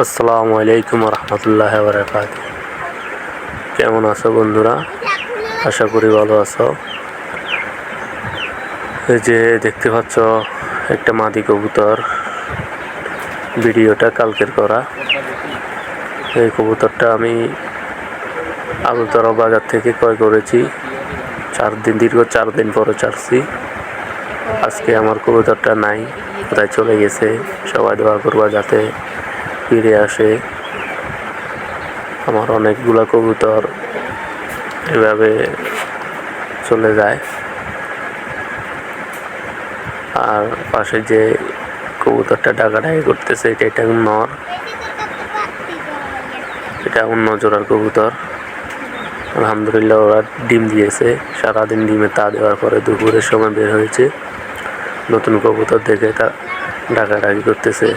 আসসালামু আলাইকুম রহমতুল্লাহি ওয়া বারাকাতুহু। কেমন আছো বন্ধুরা? আশা করি ভালো আছো। এই যে দেখতে পাচ্ছ একটা মাদি কবুতর, ভিডিওটা কালকের করা। এই কবুতরটা আমি আলুতরা বাজার থেকে ক্রয় করেছি। দীর্ঘ 4 দিন পরে ছাড়ছি। আজকে আমার কবুতরটা নাই, কোথায় চলে গেছে। সবাই দোয়া করবা যাতে ফিরে আসে। আমার অনেকগুলা কবুতর এভাবে চলে যায়। আর পাশে যে কবুতরটা ডাকাডাকি করতেছে এটা নর, এটা অন্য জোড়ার কবুতর। আলহামদুলিল্লাহ ওরা ডিম দিয়েছে। সারাদিন ডিমে তা দেওয়ার পরে দুপুরের সময় বের হয়েছে। নতুন কবুতর দেখে তা ডাকাডাকি করতেছে।